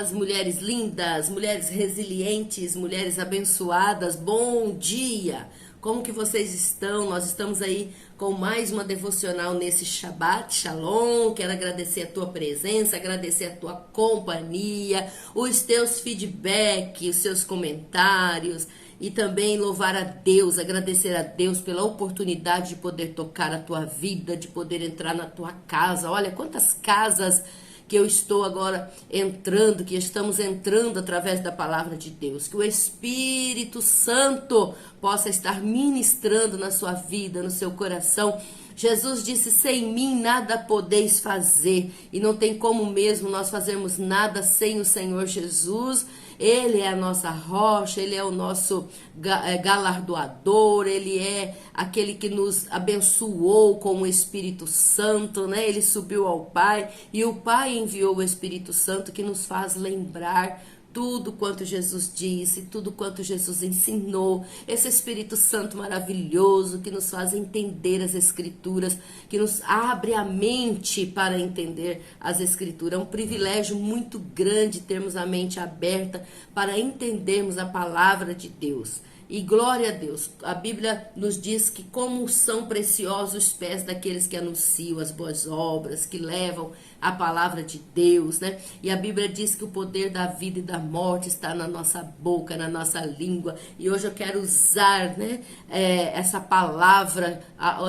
minhas mulheres lindas, mulheres resilientes, mulheres abençoadas, bom dia! Como que vocês estão? Nós estamos aí com mais uma devocional nesse Shabbat Shalom. Quero agradecer a tua presença, agradecer a tua companhia, os teus feedbacks, os seus comentários e também louvar a Deus, agradecer a Deus pela oportunidade de poder tocar a tua vida, de poder entrar na tua casa. Olha quantas casas que eu estou agora entrando, que estamos entrando através da palavra de Deus, que o Espírito Santo possa estar ministrando na sua vida, no seu coração. Jesus disse: sem mim nada podeis fazer, e não tem como mesmo nós fazermos nada sem o Senhor Jesus. Ele é a nossa rocha, Ele é o nosso galardoador, Ele é aquele que nos abençoou com o Espírito Santo, né? Ele subiu ao Pai e o Pai enviou o Espírito Santo que nos faz lembrar tudo quanto Jesus disse, tudo quanto Jesus ensinou. Esse Espírito Santo maravilhoso que nos faz entender as Escrituras, que nos abre a mente para entender as Escrituras. É um privilégio muito grande termos a mente aberta para entendermos a palavra de Deus. E glória a Deus, a Bíblia nos diz que como são preciosos os pés daqueles que anunciam as boas obras, que levam a palavra de Deus, né? E a Bíblia diz que o poder da vida e da morte está na nossa boca, na nossa língua. E hoje eu quero usar, né, essa palavra,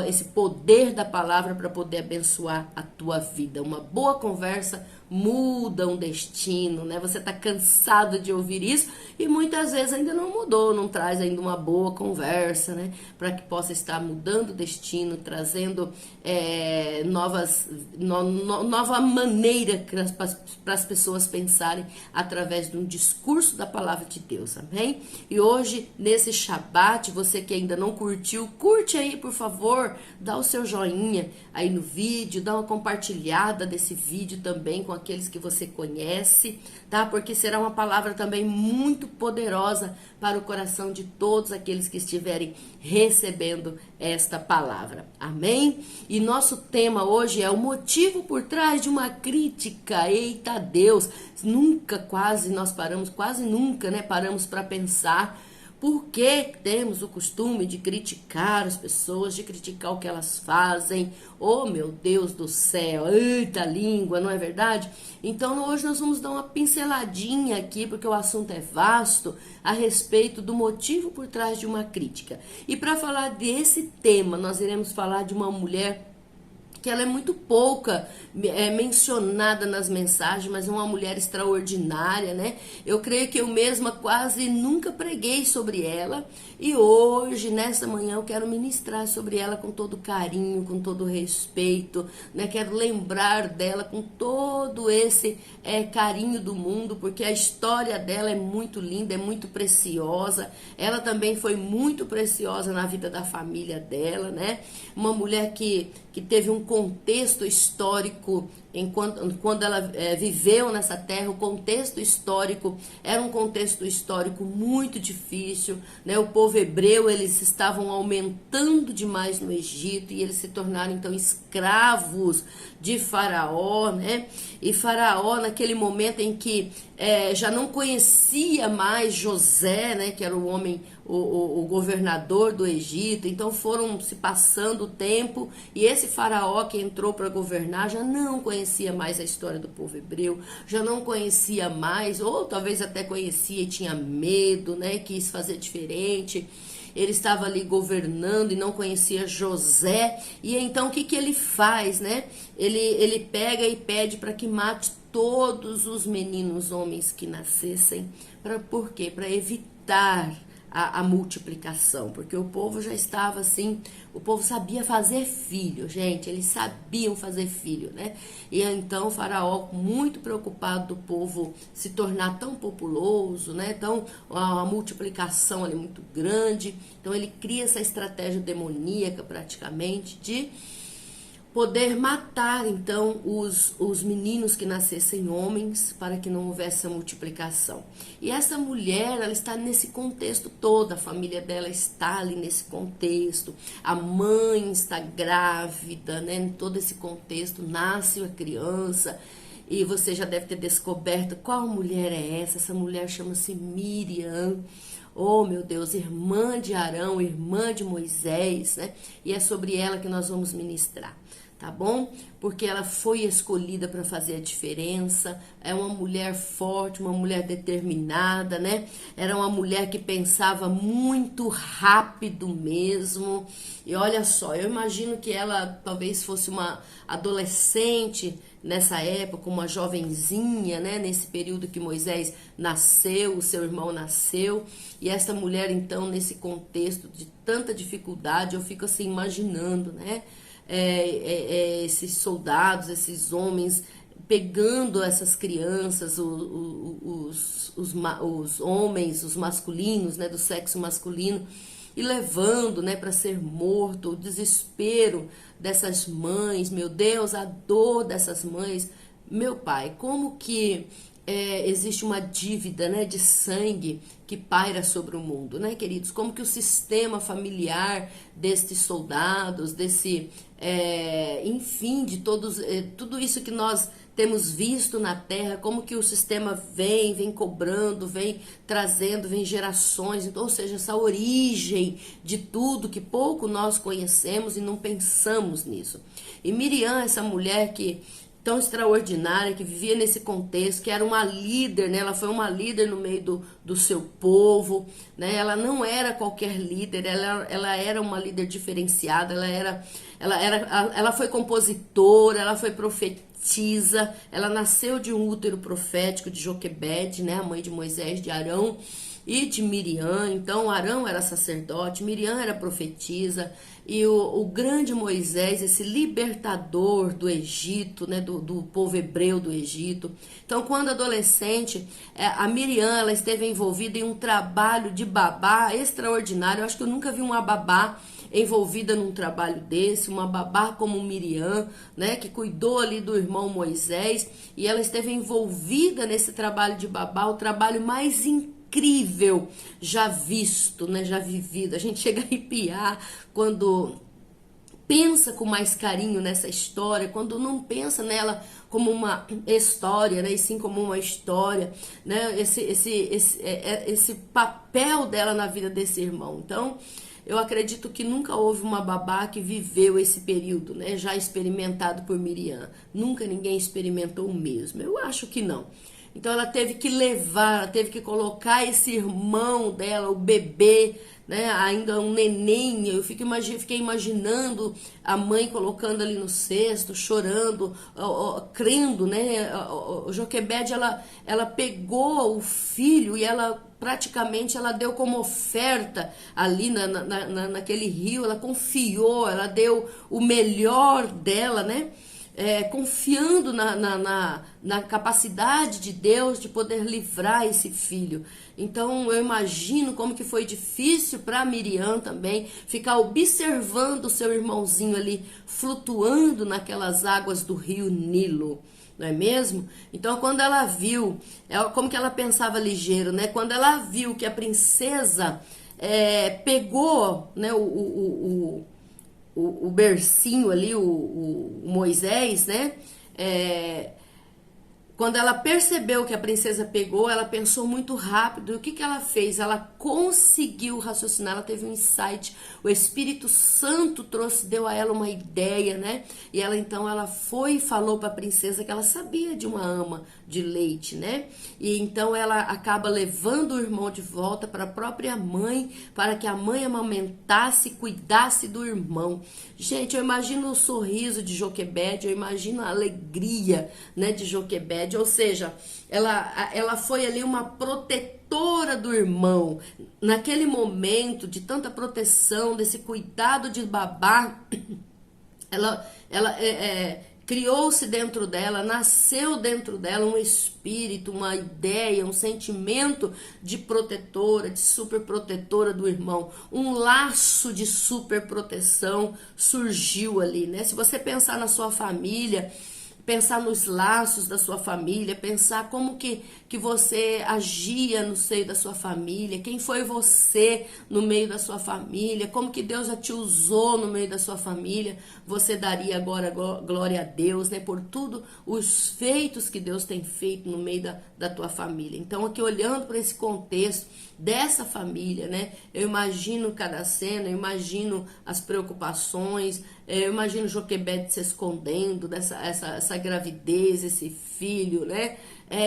esse poder da palavra para poder abençoar a tua vida. Uma boa conversa muda um destino, né? Você tá cansado de ouvir isso e muitas vezes ainda não mudou, não traz ainda uma boa conversa, né? Para que possa estar mudando o destino, trazendo nova maneira para as pessoas pensarem através de um discurso da palavra de Deus, amém? E hoje, nesse Shabbat, você que ainda não curtiu, curte aí, por favor, dá o seu joinha aí no vídeo, dá uma compartilhada desse vídeo também com aqueles que você conhece, tá? Porque será uma palavra também muito poderosa para o coração de todos aqueles que estiverem recebendo esta palavra, amém? E nosso tema hoje é o motivo por trás de uma crítica. Eita Deus, quase nunca, né, paramos para pensar por que temos o costume de criticar as pessoas, de criticar o que elas fazem. Oh, meu Deus do céu, eita língua, não é verdade? Então, hoje nós vamos dar uma pinceladinha aqui, porque o assunto é vasto, a respeito do motivo por trás de uma crítica. E para falar desse tema, nós iremos falar de uma mulher que ela é muito pouca mencionada nas mensagens, mas é uma mulher extraordinária, né? Eu creio que eu mesma quase nunca preguei sobre ela, e hoje, nessa manhã, eu quero ministrar sobre ela com todo carinho, com todo respeito, né? Quero lembrar dela com todo esse carinho do mundo, porque a história dela é muito linda, é muito preciosa. Ela também foi muito preciosa na vida da família dela, né? Uma mulher que teve um contexto histórico, quando ela viveu nessa terra, o contexto histórico era um contexto histórico muito difícil, né? O povo hebreu, eles estavam aumentando demais no Egito e eles se tornaram então escravos de Faraó, né? E Faraó, naquele momento em que já não conhecia mais José, né? Que era o homem, o governador do Egito. Então foram se passando o tempo e esse Faraó que entrou para governar já não conhecia mais a história do povo hebreu, já não conhecia mais, ou talvez até conhecia e tinha medo, né? Quis fazer diferente. Ele estava ali governando e não conhecia José. E então o que ele faz, né? Ele pega e pede para que mate todos os meninos homens que nascessem. Por quê? Para evitar a multiplicação, porque o povo já estava assim, o povo sabia fazer filho, gente, eles sabiam fazer filho, né? E então o Faraó, muito preocupado do povo se tornar tão populoso, né? Então a multiplicação ali muito grande, então ele cria essa estratégia demoníaca praticamente de poder matar, então, os meninos que nascessem homens, para que não houvesse a multiplicação. E essa mulher, ela está nesse contexto todo, a família dela está ali nesse contexto, a mãe está grávida, né, em todo esse contexto, nasce a criança, e você já deve ter descoberto qual mulher é essa. Essa mulher chama-se Miriam. Oh, meu Deus, irmã de Arão, irmã de Moisés, né? E é sobre ela que nós vamos ministrar, tá bom? Porque ela foi escolhida para fazer a diferença. É uma mulher forte, uma mulher determinada, né? Era uma mulher que pensava muito rápido mesmo. E olha só, eu imagino que ela talvez fosse uma adolescente nessa época, uma jovenzinha, né? Nesse período que Moisés nasceu, o seu irmão nasceu. E essa mulher, então, nesse contexto de tanta dificuldade, eu fico assim imaginando, né? Esses soldados, esses homens pegando essas crianças, os homens, os masculinos, né, do sexo masculino, e levando, né, para ser morto, o desespero dessas mães, meu Deus, a dor dessas mães. Meu Pai, como que existe uma dívida, né, de sangue que paira sobre o mundo, né, queridos? Como que o sistema familiar destes soldados, enfim, de tudo isso que nós temos visto na terra, como que o sistema vem cobrando, vem trazendo, vem gerações, ou seja, essa origem de tudo que pouco nós conhecemos e não pensamos nisso. E Miriam, essa mulher que tão extraordinária, que vivia nesse contexto, que era uma líder, né? Ela foi uma líder no meio do seu povo, né? Ela não era qualquer líder, ela era uma líder diferenciada, ela foi compositora, ela foi profetisa, ela nasceu de um útero profético de Joquebede, né? A mãe de Moisés, de Arão e de Miriam. Então Arão era sacerdote, Miriam era profetisa, e o grande Moisés, esse libertador do Egito, né, do povo hebreu do Egito. Então, quando adolescente, a Miriam, ela esteve envolvida em um trabalho de babá extraordinário. Eu acho que eu nunca vi uma babá envolvida num trabalho desse, uma babá como Miriam, né, que cuidou ali do irmão Moisés, e ela esteve envolvida nesse trabalho de babá, o trabalho mais incrível já visto, né, já vivido. A gente chega a arrepiar quando pensa com mais carinho nessa história, quando não pensa nela como uma história, né, e sim como uma história, né, esse papel dela na vida desse irmão. Então, eu acredito que nunca houve uma babá que viveu esse período, né, já experimentado por Miriam. Nunca ninguém experimentou o mesmo. Eu acho que não. Então ela teve que levar, ela teve que colocar esse irmão dela, o bebê, né, ainda um neném. Eu fiquei imaginando a mãe colocando ali no cesto, chorando, crendo, né? Joquebede, ela pegou o filho e ela praticamente ela deu como oferta ali naquele rio. Ela confiou, ela deu o melhor dela, né? Confiando na capacidade de Deus de poder livrar esse filho. Então eu imagino como que foi difícil para Miriam também ficar observando o seu irmãozinho ali flutuando naquelas águas do rio Nilo, não é mesmo? Então quando ela viu, como que ela pensava ligeiro, né? Quando ela viu que a princesa pegou, né, o bercinho ali, o Moisés, né? Quando ela percebeu que a princesa pegou, ela pensou muito rápido. E o que ela fez? Ela conseguiu raciocinar, ela teve um insight. O Espírito Santo deu a ela uma ideia, né? E ela foi e falou para a princesa que ela sabia de uma ama de leite, né? E então ela acaba levando o irmão de volta para a própria mãe, para que a mãe amamentasse e cuidasse do irmão. Gente, eu imagino o sorriso de Joquebede, eu imagino a alegria, né, de Joquebede. Ou seja, ela foi ali uma protetora do irmão. Naquele momento de tanta proteção, desse cuidado de babá, criou-se dentro dela, nasceu dentro dela um espírito, uma ideia, um sentimento de protetora, de superprotetora do irmão. Um laço de superproteção surgiu ali, né? Se você pensar na sua família, pensar nos laços da sua família, pensar como que você agia no seio da sua família, quem foi você no meio da sua família, como que Deus já te usou no meio da sua família. Você daria agora glória a Deus, né, por tudo os feitos que Deus tem feito no meio da tua família. Então, aqui olhando para esse contexto dessa família, né, eu imagino cada cena, eu imagino as preocupações, eu imagino Joquebede se escondendo essa gravidez, esse filho, né?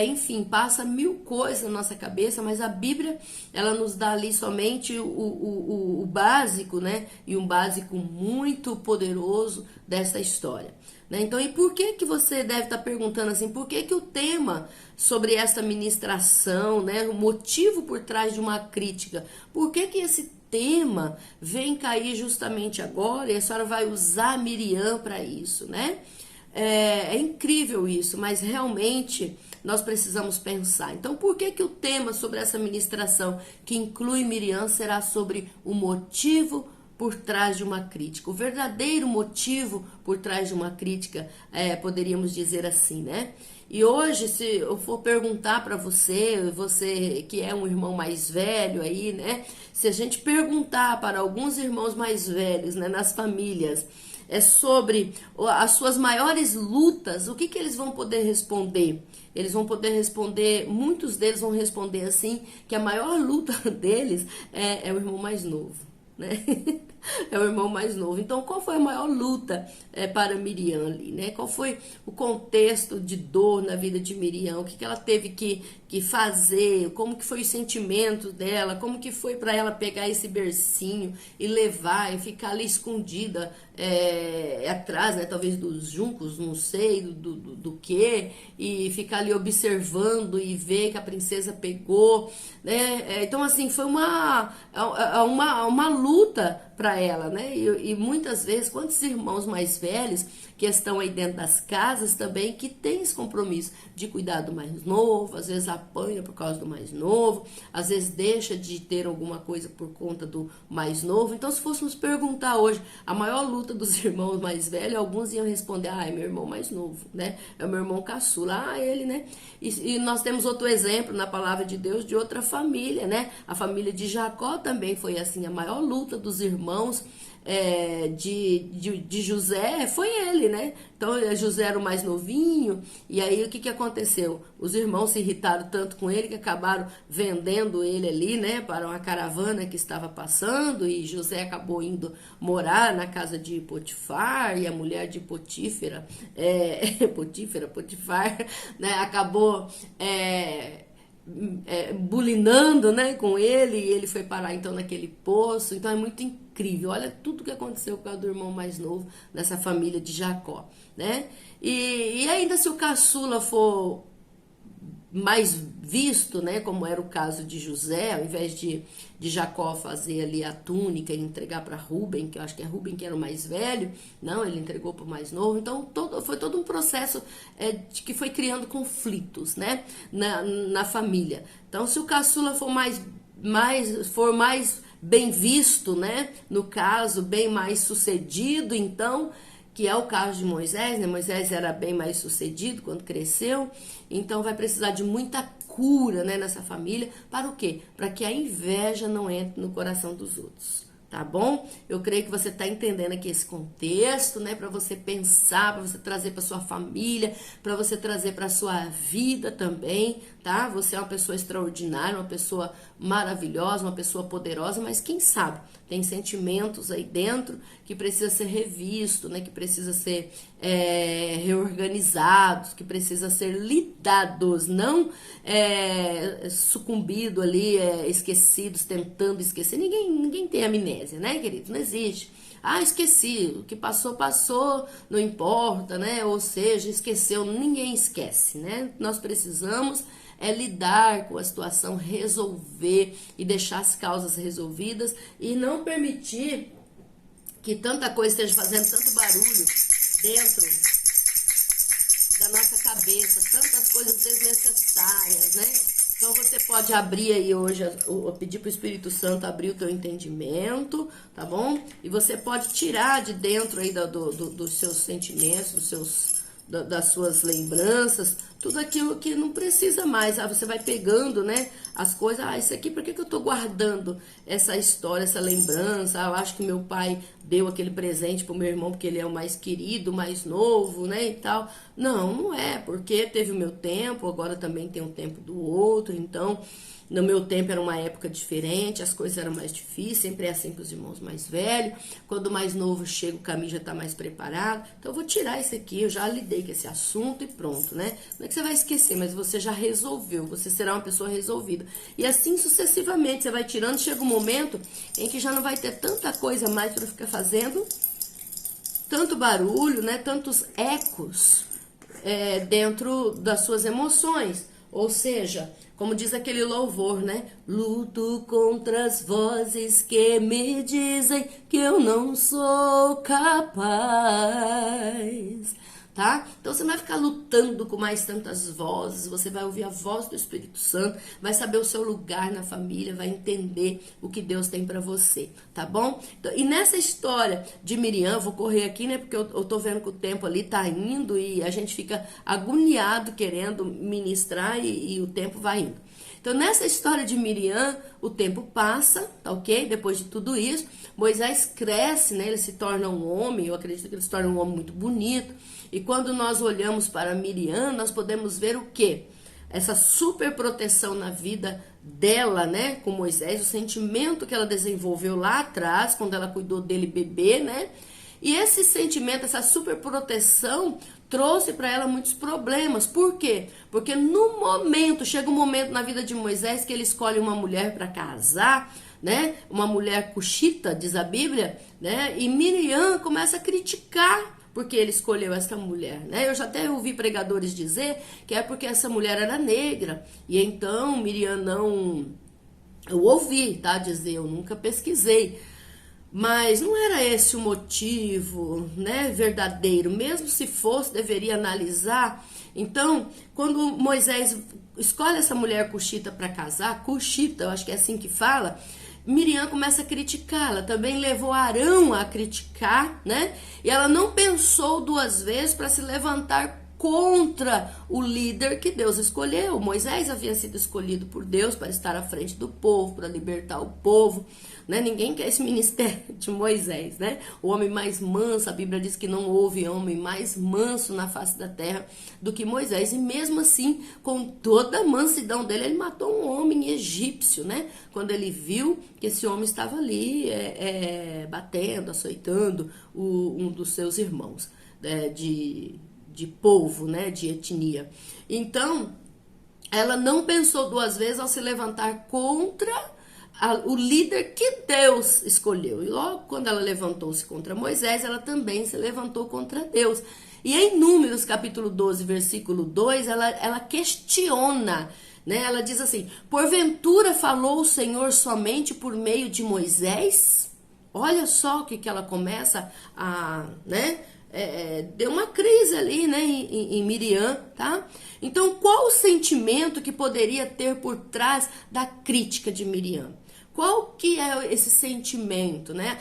Enfim, passa mil coisas na nossa cabeça, mas a Bíblia, ela nos dá ali somente o básico, né? E um básico muito poderoso dessa história, né? Então, e por que você deve estar perguntando assim, por que o tema sobre essa ministração, né? O motivo por trás de uma crítica, por que esse tema vem cair justamente agora e a senhora vai usar Miriam para isso, né? É incrível isso, mas realmente nós precisamos pensar. Então, por que o tema sobre essa ministração, que inclui Miriam, será sobre o motivo por trás de uma crítica? O verdadeiro motivo por trás de uma crítica, poderíamos dizer assim, né? E hoje, se eu for perguntar para você que é um irmão mais velho aí, né? Se a gente perguntar para alguns irmãos mais velhos, né, nas famílias, sobre as suas maiores lutas, o que eles vão poder responder? Eles vão poder responder, muitos deles vão responder assim, que a maior luta deles é o irmão mais novo, né? É o irmão mais novo. Então, qual foi a maior luta para Miriam ali, né? Qual foi o contexto de dor na vida de Miriam? O que ela teve que fazer? Como que foi os sentimentos dela? Como que foi para ela pegar esse bercinho e levar e ficar ali escondida atrás, né? Talvez dos juncos, não sei, do que, e ficar ali observando e ver que a princesa pegou, né? Então, assim, foi uma luta para ela, né? E muitas vezes, quantos irmãos mais velhos que estão aí dentro das casas também, que tem esse compromisso de cuidar do mais novo, às vezes apanha por causa do mais novo, às vezes deixa de ter alguma coisa por conta do mais novo. Então, se fôssemos perguntar hoje a maior luta dos irmãos mais velhos, alguns iam responder, é meu irmão mais novo, né? É o meu irmão caçula, ele, né? E nós temos outro exemplo na palavra de Deus de outra família, né? A família de Jacó também foi assim, a maior luta dos irmãos de José foi ele, né? Então José era o mais novinho, e aí o que aconteceu? Os irmãos se irritaram tanto com ele que acabaram vendendo ele ali, né, para uma caravana que estava passando, e José acabou indo morar na casa de Potifar, e a mulher de Potifar, né, acabou bulinando, né, com ele, e ele foi parar então naquele poço. Então é muito incrível, olha tudo que aconteceu com o irmão mais novo dessa família de Jacó, né? E ainda se o caçula for mais visto, né, como era o caso de José, ao invés de Jacó fazer ali a túnica e entregar para Rúben, que eu acho que é Rúben que era o mais velho, não, ele entregou para o mais novo. Então foi todo um processo que foi criando conflitos, né, na família. Então, se o caçula for mais bem visto, né, no caso, bem mais sucedido, então, que é o caso de Moisés, né? Moisés era bem mais sucedido quando cresceu, então vai precisar de muita cura, né, nessa família. Para o quê? Para que a inveja não entre no coração dos outros, tá bom? Eu creio que você está entendendo aqui esse contexto, né, para você pensar, para você trazer para sua família, para você trazer para sua vida também, tá? Você é uma pessoa extraordinária, uma pessoa maravilhosa, uma pessoa poderosa, mas quem sabe tem sentimentos aí dentro que precisa ser revisto, né? Que precisa ser reorganizados, que precisa ser lidados, não sucumbido ali, esquecidos, tentando esquecer. Ninguém tem amnésia, né, querido? Não existe. Esqueci, o que passou, passou, não importa, né? Ou seja, esqueceu, ninguém esquece, né? Nós precisamos lidar com a situação, resolver e deixar as causas resolvidas e não permitir que tanta coisa esteja fazendo tanto barulho dentro da nossa cabeça, tantas coisas desnecessárias, né? Então você pode abrir aí hoje, pedir para o Espírito Santo abrir o teu entendimento, tá bom? E você pode tirar de dentro aí dos seus sentimentos, das suas lembranças, tudo aquilo que não precisa mais. Você vai pegando, né, as coisas. Isso aqui, por que que eu tô guardando essa história, essa lembrança? Eu acho que meu pai deu aquele presente pro meu irmão porque ele é o mais querido, mais novo, né, e tal. Não, não é, porque teve o meu tempo, agora também tem o tempo do outro, então... No meu tempo era uma época diferente, as coisas eram mais difíceis, sempre é assim para os irmãos mais velhos. Quando o mais novo chega, o caminho já está mais preparado. Então eu vou tirar isso aqui, eu já lidei com esse assunto e pronto, né? Não é que você vai esquecer, mas você já resolveu, você será uma pessoa resolvida. E assim sucessivamente, você vai tirando, chega um momento em que já não vai ter tanta coisa mais para ficar fazendo, tanto barulho, né? Tantos ecos dentro das suas emoções. Ou seja, como diz aquele louvor, né? Luto contra as vozes que me dizem que eu não sou capaz. Tá? Então você não vai ficar lutando com mais tantas vozes, você vai ouvir a voz do Espírito Santo, vai saber o seu lugar na família, vai entender o que Deus tem pra você, tá bom? Então, e nessa história de Miriam, vou correr aqui, né, porque eu tô vendo que o tempo ali tá indo e a gente fica agoniado querendo ministrar e o tempo vai indo. Então, nessa história de Miriam, o tempo passa, tá ok? Depois de tudo isso, Moisés cresce, né? Ele se torna um homem, eu acredito que ele se torna um homem muito bonito. E quando nós olhamos para Miriam, nós podemos ver o quê? Essa super proteção na vida dela, né? Com Moisés, o sentimento que ela desenvolveu lá atrás, quando ela cuidou dele bebê, né? E esse sentimento, essa super proteção, trouxe para ela muitos problemas. Por quê? Porque chega um momento na vida de Moisés que ele escolhe uma mulher para casar, né? Uma mulher cuxita, diz a Bíblia, né? E Miriam começa a criticar porque ele escolheu essa mulher, né? Eu já até ouvi pregadores dizer que é porque essa mulher era negra. E então Miriam não... Eu ouvi, tá? Dizer, eu nunca pesquisei. Mas não era esse o motivo, né, verdadeiro. Mesmo se fosse, deveria analisar. Então, quando Moisés escolhe essa mulher cuxita para casar, cuxita, eu acho que é assim que fala, Miriam começa a criticar. Ela também levou Arão a criticar, né? E ela não pensou duas vezes para se levantar contra o líder que Deus escolheu. Moisés havia sido escolhido por Deus para estar à frente do povo, para libertar o povo, né? Ninguém quer esse ministério de Moisés, né? O homem mais manso, a Bíblia diz que não houve homem mais manso na face da terra do que Moisés. E mesmo assim, com toda a mansidão dele, ele matou um homem egípcio, né? Quando ele viu que esse homem estava ali batendo, açoitando um dos seus irmãos de povo, né, de etnia. Então, ela não pensou duas vezes ao se levantar contra o líder que Deus escolheu. E logo quando ela levantou-se contra Moisés, ela também se levantou contra Deus. E em Números, capítulo 12, versículo 2, ela questiona, né? Ela diz assim: porventura falou o Senhor somente por meio de Moisés? Olha só o que ela começa a, né? Deu uma crise ali, né, em Miriam, tá? Então, qual o sentimento que poderia ter por trás da crítica de Miriam? Qual que é esse sentimento, né?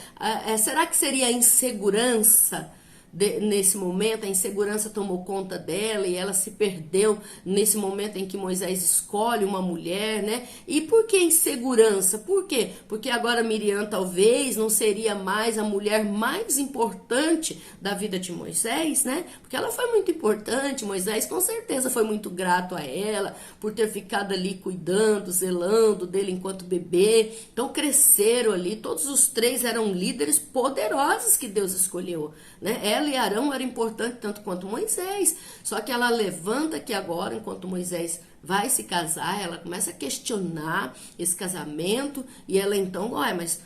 Será que seria a insegurança? Nesse momento, a insegurança tomou conta dela e ela se perdeu nesse momento em que Moisés escolhe uma mulher, né? E por que insegurança? Por quê? Porque agora Miriam talvez não seria mais a mulher mais importante da vida de Moisés, né? Porque ela foi muito importante, Moisés com certeza foi muito grato a ela por ter ficado ali cuidando, zelando dele enquanto bebê. Então cresceram ali, todos os três eram líderes poderosos que Deus escolheu, né? Ela e Arão eram importantes tanto quanto Moisés. Só que ela levanta que agora, enquanto Moisés vai se casar, ela começa a questionar esse casamento. E ela então, mas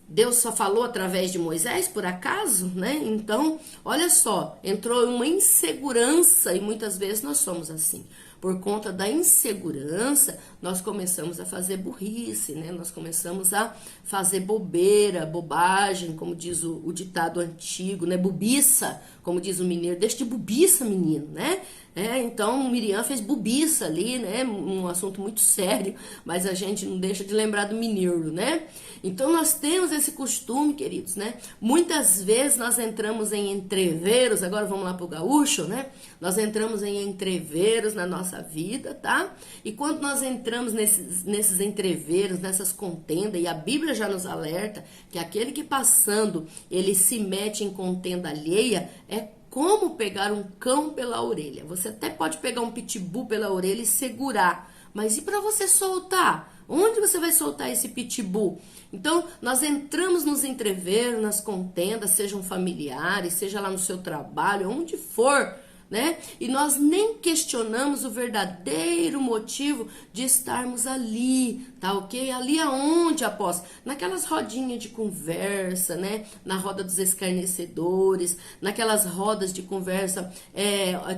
Deus só falou através de Moisés, por acaso, né? Então, olha só, entrou uma insegurança e muitas vezes nós somos assim. Por conta da insegurança, nós começamos a fazer burrice, né? Nós começamos a fazer bobeira, bobagem, como diz o ditado antigo, né? Bobiça, como diz o mineiro, deixa de bobiça, menino, né? Então Miriam fez bobiça ali, né? Um assunto muito sério, mas a gente não deixa de lembrar do menino, né? Então nós temos esse costume, queridos, né? Muitas vezes nós entramos em entreveros, agora vamos lá pro gaúcho, né? Nós entramos em entreveros na nossa vida, tá? E quando nós entramos nesses entreveros, nessas contendas, e a Bíblia já nos alerta que aquele que passando, ele se mete em contenda alheia, é como pegar um cão pela orelha. Você até pode pegar um pitbull pela orelha e segurar, mas e para você soltar? Onde você vai soltar esse pitbull? Então, nós entramos nos entreveros, nas contendas, sejam familiares, seja lá no seu trabalho, onde for, né? E nós nem questionamos o verdadeiro motivo de estarmos ali, tá ok? Ali aonde, após? Naquelas rodinhas de conversa, né? Na roda dos escarnecedores, naquelas rodas de conversa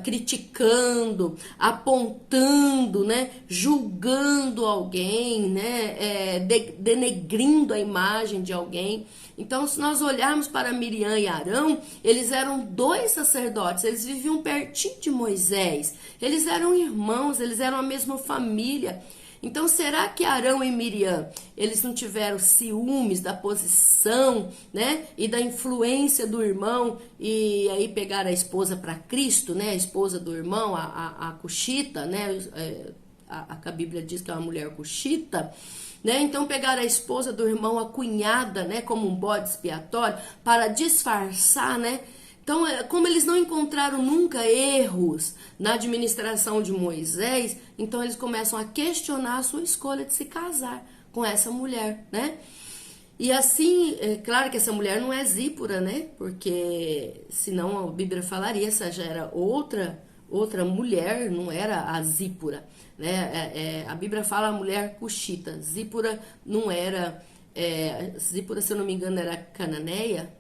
criticando, apontando, né? Julgando alguém, né? Denegrindo a imagem de alguém. Então, se nós olharmos para Miriam e Arão, eles eram dois sacerdotes, eles viviam pertinho de Moisés, eles eram irmãos, eles eram a mesma família. Então, será que Arão e Miriam, eles não tiveram ciúmes da posição, né, e da influência do irmão, e aí pegaram a esposa para Cristo, né, a esposa do irmão, a Cuxita, né, a Bíblia diz que é uma mulher cuxita, né? Então pegaram a esposa do irmão, a cunhada, né, como um bode expiatório, para disfarçar, né? Então, como eles não encontraram nunca erros na administração de Moisés, então eles começam a questionar a sua escolha de se casar com essa mulher, né? E assim, é claro que essa mulher não é Zípora, né? Porque senão a Bíblia falaria, essa já era outra mulher, não era a Zípora, né? A Bíblia fala a mulher cuxita, Zípora não era, Zípora, se eu não me engano, era cananeia.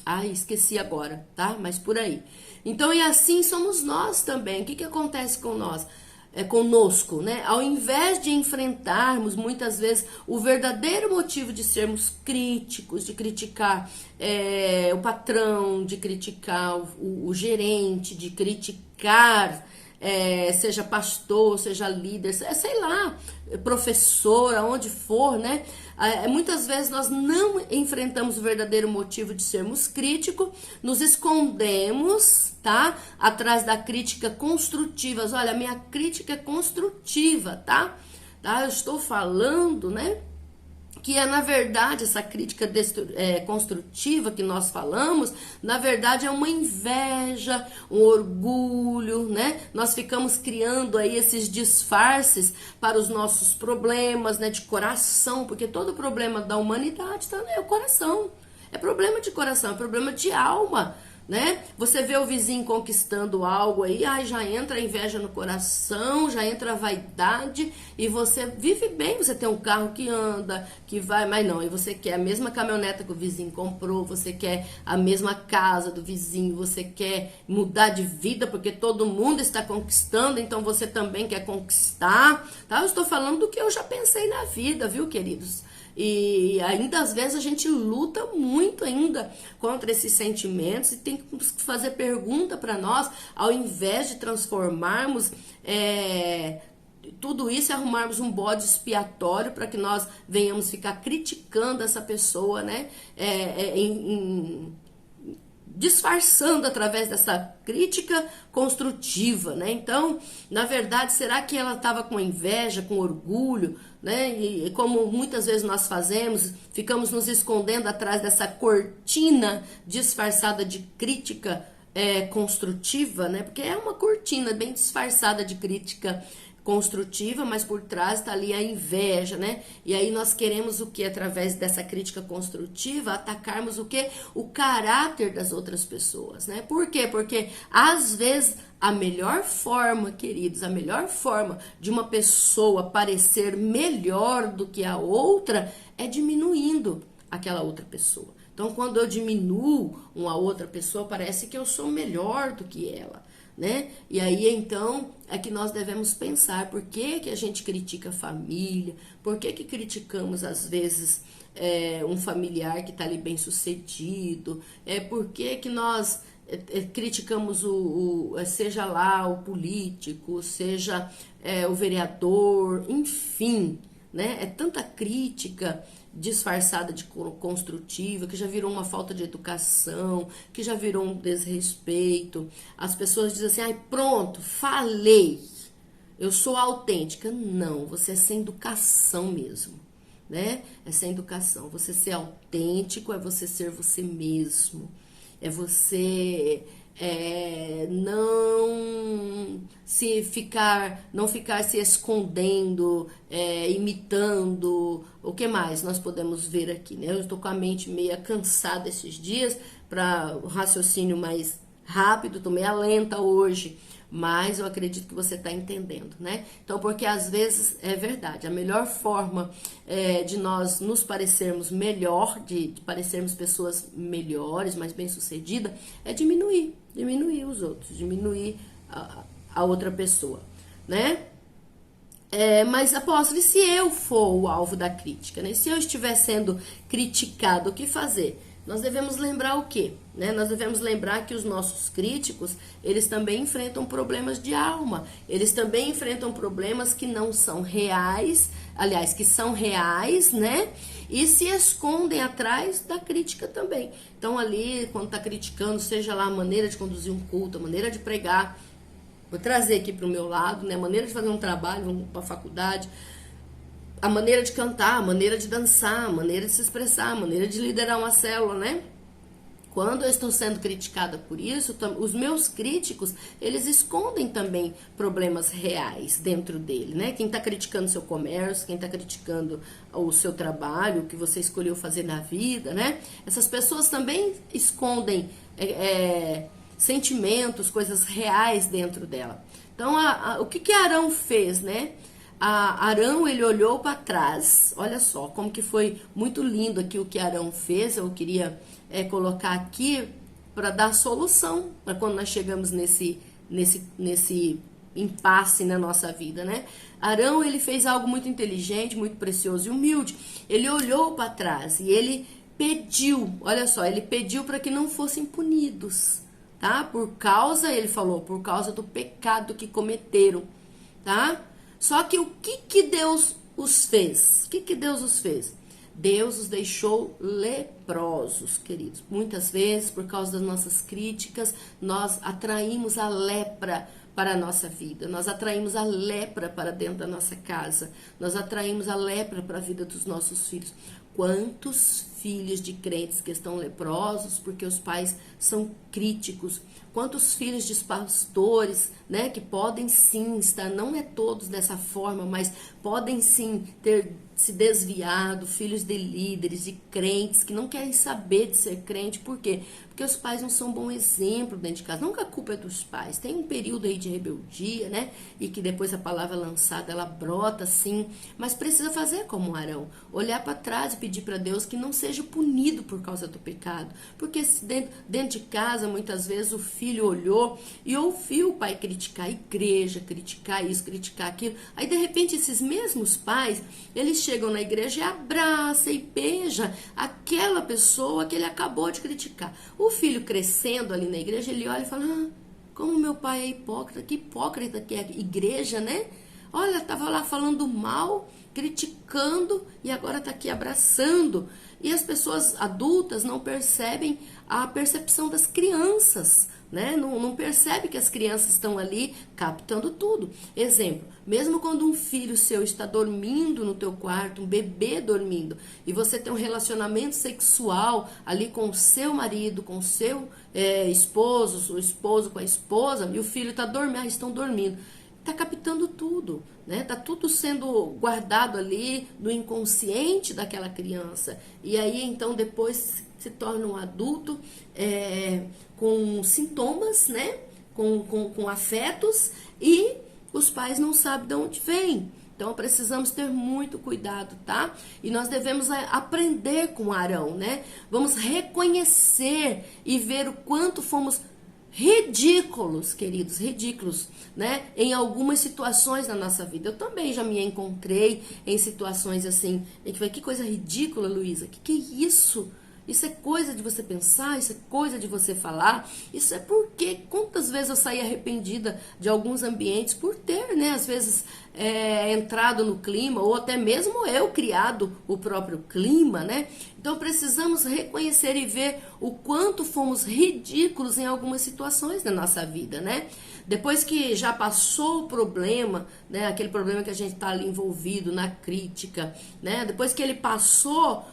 Ai, esqueci agora, tá? Mas por aí. Então, e assim somos nós também. O que acontece com nós? Conosco, né? Ao invés de enfrentarmos muitas vezes o verdadeiro motivo de sermos críticos, de criticar o patrão, de criticar o gerente, de criticar seja pastor, seja líder, sei lá, professor, aonde for, né? Muitas vezes nós não enfrentamos o verdadeiro motivo de sermos críticos, nos escondemos, tá? Atrás da crítica construtiva. Olha, a minha crítica é construtiva, tá? Eu estou falando, né? Que na verdade, essa crítica construtiva que nós falamos, na verdade é uma inveja, um orgulho, né? Nós ficamos criando aí esses disfarces para os nossos problemas, né, de coração, porque todo problema da humanidade tá no coração. É problema de coração, é problema de alma, né? Você vê o vizinho conquistando algo aí, já entra a inveja no coração, já entra a vaidade, e você vive bem, você tem um carro que anda, que vai, mas não, e você quer a mesma caminhoneta que o vizinho comprou, você quer a mesma casa do vizinho, você quer mudar de vida porque todo mundo está conquistando, então você também quer conquistar, tá? Eu estou falando do que eu já pensei na vida, viu, queridos? E ainda às vezes a gente luta muito ainda contra esses sentimentos e tem que fazer pergunta para nós, ao invés de transformarmos tudo isso e arrumarmos um bode expiatório para que nós venhamos ficar criticando essa pessoa, né? Disfarçando através dessa crítica construtiva, né? Então, na verdade, será que ela estava com inveja, com orgulho, né? E como muitas vezes nós fazemos, ficamos nos escondendo atrás dessa cortina disfarçada de crítica construtiva, né? Porque é uma cortina bem disfarçada de crítica construtiva, mas por trás está ali a inveja, né? E aí nós queremos o que? Através dessa crítica construtiva, atacarmos o que? O caráter das outras pessoas, né? Por quê? Porque às vezes a melhor forma, queridos, a melhor forma de uma pessoa parecer melhor do que a outra é diminuindo aquela outra pessoa. Então, quando eu diminuo uma outra pessoa, parece que eu sou melhor do que ela, né? E aí, então, é que nós devemos pensar por que a gente critica a família, por que criticamos, às vezes, um familiar que está ali bem sucedido, por que nós criticamos seja lá o político, seja o vereador, enfim, né? É tanta crítica disfarçada de construtiva, que já virou uma falta de educação, que já virou um desrespeito. As pessoas dizem assim, ai, pronto, falei, eu sou autêntica. Não, você é sem educação mesmo, né? É sem educação. Você ser autêntico é você ser você mesmo. É você não ficar se escondendo, imitando. O que mais nós podemos ver aqui, né? Eu estou com a mente meio cansada esses dias para o raciocínio mais rápido, estou meio lenta hoje, mas eu acredito que você está entendendo, né? Então, porque às vezes é verdade, a melhor forma de nós nos parecermos melhor, de parecermos pessoas melhores, mais bem-sucedidas, é diminuir os outros, diminuir a outra pessoa, né? Mas, apóstolo, e se eu for o alvo da crítica, né? Se eu estiver sendo criticado, o que fazer? Nós devemos lembrar o quê? Né? Nós devemos lembrar que os nossos críticos, eles também enfrentam problemas de alma. Eles também enfrentam problemas que não são reais, aliás, que são reais, né? E se escondem atrás da crítica também. Então, ali, quando está criticando, seja lá a maneira de conduzir um culto, a maneira de pregar, vou trazer aqui para o meu lado, né? A maneira de fazer um trabalho, vamos para a faculdade, a maneira de cantar, a maneira de dançar, a maneira de se expressar, a maneira de liderar uma célula, né? Quando eu estou sendo criticada por isso, os meus críticos, eles escondem também problemas reais dentro dele, né? Quem está criticando seu comércio, quem está criticando o seu trabalho, o que você escolheu fazer na vida, né? Essas pessoas também escondem sentimentos, coisas reais dentro dela. Então, o que Arão fez, né? Arão, ele olhou para trás. Olha só como que foi muito lindo aqui o que Arão fez. Eu queria colocar aqui para dar solução para quando nós chegamos nesse impasse na nossa vida, né? Arão, ele fez algo muito inteligente, muito precioso e humilde. Ele olhou para trás e ele pediu, olha só, ele pediu para que não fossem punidos, tá? Ele falou, por causa do pecado que cometeram, tá? Só que o que Deus os fez? O que Deus os fez? Deus os deixou leprosos, queridos. Muitas vezes, por causa das nossas críticas, nós atraímos a lepra para a nossa vida. Nós atraímos a lepra para dentro da nossa casa. Nós atraímos a lepra para a vida dos nossos filhos. Quantos filhos de crentes que estão leprosos porque os pais são críticos? Quantos filhos de pastores, né, que podem sim estar, não é todos dessa forma, mas podem sim ter se desviado, filhos de líderes, de crentes que não querem saber de ser crente. Por quê? Porque os pais não são bom exemplo dentro de casa. Não que a culpa é dos pais, tem um período aí de rebeldia, né, e que depois a palavra lançada, ela brota sim, mas precisa fazer como Arão, olhar para trás e pedir para Deus que não seja punido por causa do pecado, porque dentro de casa, muitas vezes o filho olhou e ouviu o pai criticar a igreja, criticar isso, criticar aquilo, aí de repente esses mesmos pais, eles chegam na igreja e abraçam e beijam aquela pessoa que ele acabou de criticar. O filho crescendo ali na igreja, ele olha e fala, como meu pai é hipócrita, que hipócrita que é a igreja, né? Olha, estava lá falando mal, criticando e agora está aqui abraçando. E as pessoas adultas não percebem a percepção das crianças, né? Não percebe que as crianças estão ali captando tudo. Exemplo, mesmo quando um filho seu está dormindo no teu quarto, um bebê dormindo, e você tem um relacionamento sexual ali com o seu marido, com o seu esposo, o esposo com a esposa, e o filho está dormindo, estão dormindo. Tá captando tudo, né? Tá tudo sendo guardado ali no inconsciente daquela criança. E aí, então, depois se torna um adulto com sintomas, né? Com afetos, e os pais não sabem de onde vem. Então, precisamos ter muito cuidado, tá? E nós devemos aprender com Arão, né? Vamos reconhecer e ver o quanto fomos ridículos, queridos, ridículos, né? Em algumas situações na nossa vida. Eu também já me encontrei em situações assim, em que foi, que coisa ridícula, Luísa, que é isso? isso é coisa de você pensar, isso é coisa de você falar, isso é porque quantas vezes eu saí arrependida de alguns ambientes por ter, né, às vezes entrado no clima, ou até mesmo eu criado o próprio clima, né? Então precisamos reconhecer e ver o quanto fomos ridículos em algumas situações da nossa vida, né? Depois que já passou o problema, né, aquele problema que a gente está ali envolvido na crítica, né? Depois que ele passou,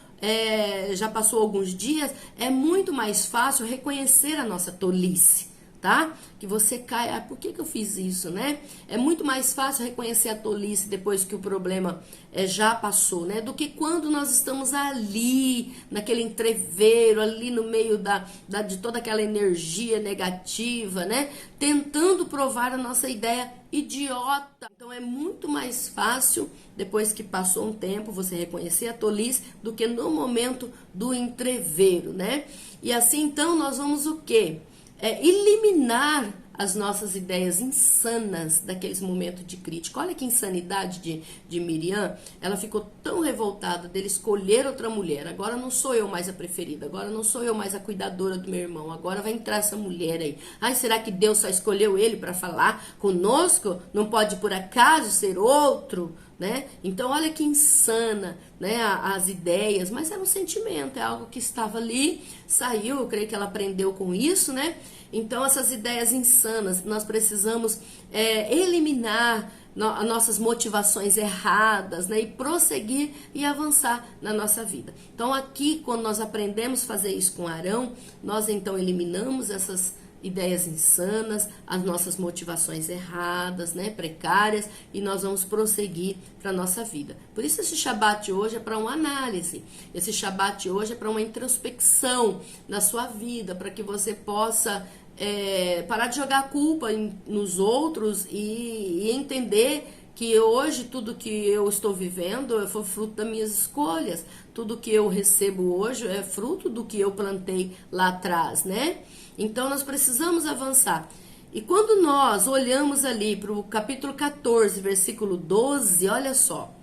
já passou alguns dias, é muito mais fácil reconhecer a nossa tolice, tá? Que você cai, por que eu fiz isso, né? É muito mais fácil reconhecer a tolice depois que o problema já passou, né? Do que quando nós estamos ali, naquele entreveiro, ali no meio de toda aquela energia negativa, né? Tentando provar a nossa ideia idiota. Então é muito mais fácil, depois que passou um tempo, você reconhecer a tolice do que no momento do entreveiro, né? E assim, então, nós vamos o quê? Eliminar as nossas ideias insanas daqueles momentos de crítica. Olha que insanidade de Miriam. Ela ficou tão revoltada dele escolher outra mulher. Agora não sou eu mais a preferida. Agora não sou eu mais a cuidadora do meu irmão. Agora vai entrar essa mulher aí. Ai, será que Deus só escolheu ele para falar conosco? Não pode por acaso ser outro? Né? Então olha que insana, né, as ideias, mas era um sentimento, é algo que estava ali, saiu, eu creio que ela aprendeu com isso, né? Então essas ideias insanas, nós precisamos eliminar nossas motivações erradas, né, e prosseguir e avançar na nossa vida. Então aqui, quando nós aprendemos a fazer isso com Arão, nós então eliminamos essas ideias insanas, as nossas motivações erradas, né, precárias, e nós vamos prosseguir para a nossa vida. Por isso esse Shabat hoje é para uma análise, esse Shabat hoje é para uma introspecção na sua vida, para que você possa parar de jogar a culpa nos outros e entender que hoje tudo que eu estou vivendo foi fruto das minhas escolhas, tudo que eu recebo hoje é fruto do que eu plantei lá atrás, né? Então nós precisamos avançar. E quando nós olhamos ali para o capítulo 14, versículo 12, olha só,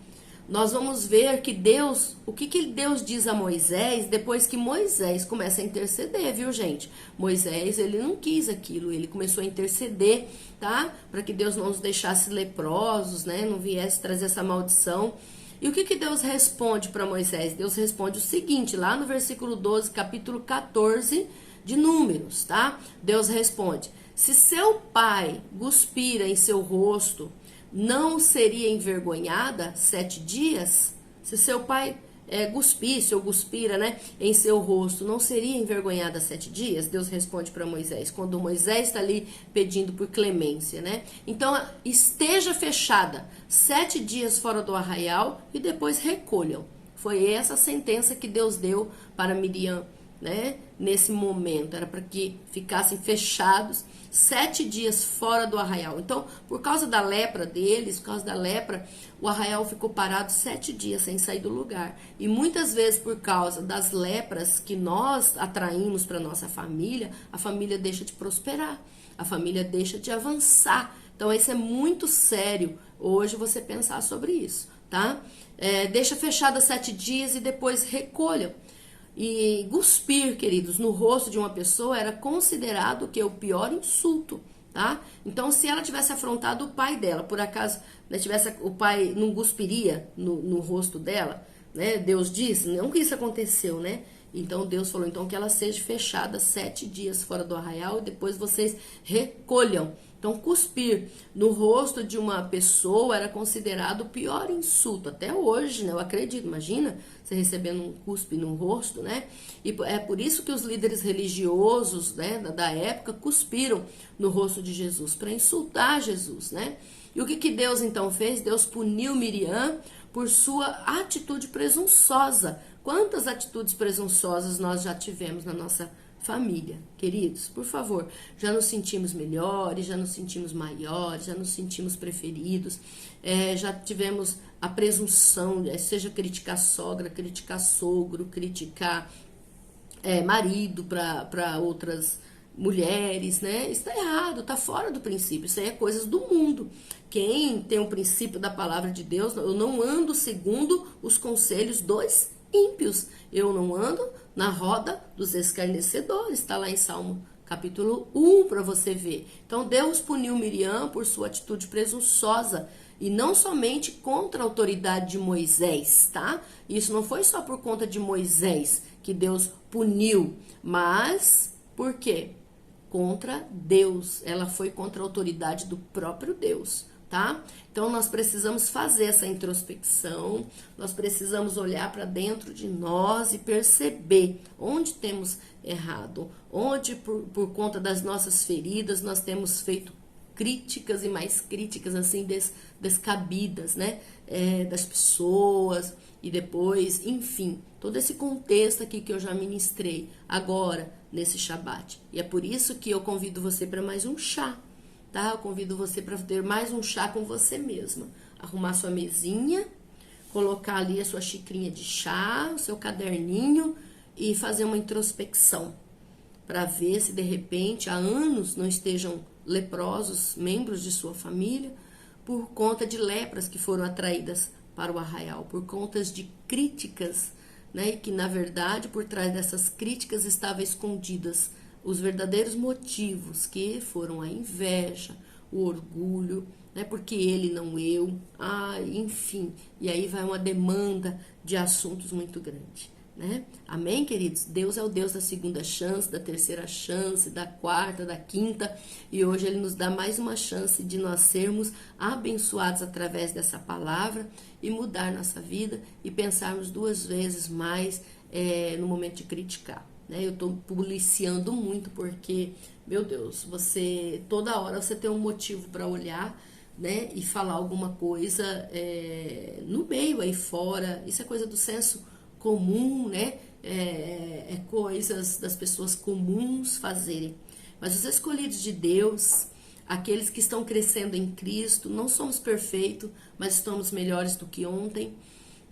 nós vamos ver que Deus, o que Deus diz a Moisés depois que Moisés começa a interceder, viu, gente? Moisés, ele não quis aquilo, ele começou a interceder, tá? Para que Deus não nos deixasse leprosos, né? Não viesse trazer essa maldição. E o que Deus responde para Moisés? Deus responde o seguinte, lá no versículo 12, capítulo 14 de Números, tá? Deus responde: se seu pai cuspira em seu rosto, não seria envergonhada 7 dias? Se seu pai cuspisse ou cuspira, né, em seu rosto, não seria envergonhada 7 dias? Deus responde para Moisés, quando Moisés está ali pedindo por clemência, né? Então, esteja fechada 7 dias fora do arraial e depois recolham. Foi essa a sentença que Deus deu para Miriam, né? Nesse momento, era para que ficassem fechados 7 dias fora do arraial. Então, por causa da lepra deles, por causa da lepra, o arraial ficou parado 7 dias sem sair do lugar. E muitas vezes, por causa das lepras que nós atraímos para nossa família, a família deixa de prosperar, a família deixa de avançar. Então, isso é muito sério hoje você pensar sobre isso, tá? Deixa fechada 7 dias e depois recolham. E cuspir, queridos, no rosto de uma pessoa era considerado que o pior insulto, tá? Então, se ela tivesse afrontado o pai dela, por acaso, né, o pai não cuspiria no rosto dela, né? Deus disse, não que isso aconteceu, né? Então, Deus falou, então, que ela seja fechada 7 dias fora do arraial e depois vocês recolham. Então, cuspir no rosto de uma pessoa era considerado o pior insulto. Até hoje, né? Eu acredito, imagina você recebendo um cuspe no rosto, né? E é por isso que os líderes religiosos, né, da época cuspiram no rosto de Jesus, para insultar Jesus, né? E o que Deus então fez? Deus puniu Miriam por sua atitude presunçosa. Quantas atitudes presunçosas nós já tivemos na nossa família, queridos? Por favor, já nos sentimos melhores, já nos sentimos maiores, já nos sentimos preferidos, já tivemos a presunção, seja criticar sogra, criticar sogro, criticar marido para outras mulheres, né? Isso tá errado, tá fora do princípio, isso aí é coisas do mundo. Quem tem o princípio da palavra de Deus, eu não ando segundo os conselhos dos ímpios, eu não ando na roda dos escarnecedores. Está lá em Salmo capítulo 1 para você ver. Então Deus puniu Miriam por sua atitude presunçosa e não somente contra a autoridade de Moisés, tá? Isso não foi só por conta de Moisés que Deus puniu, mas por quê? Contra Deus. Ela foi contra a autoridade do próprio Deus, tá? Então nós precisamos fazer essa introspecção, nós precisamos olhar para dentro de nós e perceber onde temos errado, onde por conta das nossas feridas nós temos feito críticas e mais críticas assim descabidas, né? Das pessoas e depois, enfim, todo esse contexto aqui que eu já ministrei agora nesse Shabat. E é por isso que eu convido você para mais um chá, tá? Eu convido você para ter mais um chá com você mesma. Arrumar sua mesinha, colocar ali a sua xicrinha de chá, o seu caderninho e fazer uma introspecção para ver se de repente há anos não estejam leprosos membros de sua família por conta de lepras que foram atraídas para o arraial, por conta de críticas, né? E que na verdade por trás dessas críticas estavam escondidas os verdadeiros motivos, que foram a inveja, o orgulho, né? Porque ele não eu, enfim, e aí vai uma demanda de assuntos muito grande, né? Amém, queridos? Deus é o Deus da segunda chance, da terceira chance, da quarta, da quinta, e hoje Ele nos dá mais uma chance de nós sermos abençoados através dessa palavra e mudar nossa vida e pensarmos duas vezes mais no momento de criticar, né? Eu tô policiando muito porque, meu Deus, toda hora você tem um motivo para olhar, né, e falar alguma coisa no meio aí fora. Isso é coisa do senso comum, né? Coisas das pessoas comuns fazerem. Mas os escolhidos de Deus, aqueles que estão crescendo em Cristo, não somos perfeitos, mas estamos melhores do que ontem.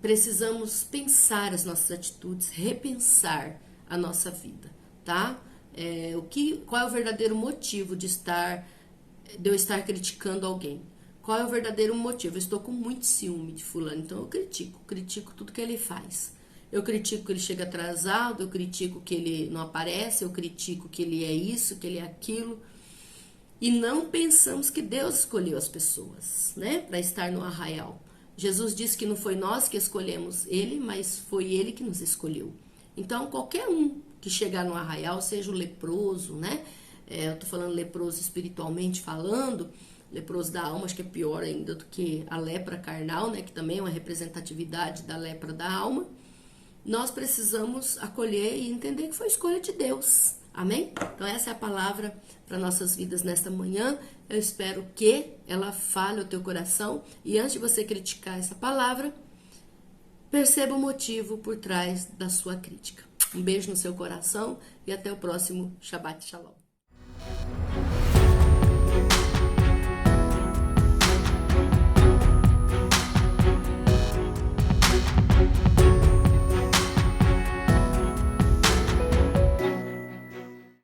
Precisamos pensar as nossas atitudes, repensar a nossa vida, tá? Qual é o verdadeiro motivo de eu estar criticando alguém? Qual é o verdadeiro motivo? Eu estou com muito ciúme de fulano, então eu critico tudo que ele faz. Eu critico que ele chega atrasado, eu critico que ele não aparece, eu critico que ele é isso, que ele é aquilo. E não pensamos que Deus escolheu as pessoas, né, para estar no arraial. Jesus disse que não foi nós que escolhemos ele, mas foi ele que nos escolheu. Então, qualquer um que chegar no arraial, seja o leproso, né? Eu tô falando leproso espiritualmente falando, leproso da alma, acho que é pior ainda do que a lepra carnal, né? Que também é uma representatividade da lepra da alma. Nós precisamos acolher e entender que foi escolha de Deus. Amém? Então essa é a palavra para nossas vidas nesta manhã. Eu espero que ela fale ao teu coração. E antes de você criticar essa palavra, perceba o motivo por trás da sua crítica. Um beijo no seu coração e até o próximo Shabbat Shalom.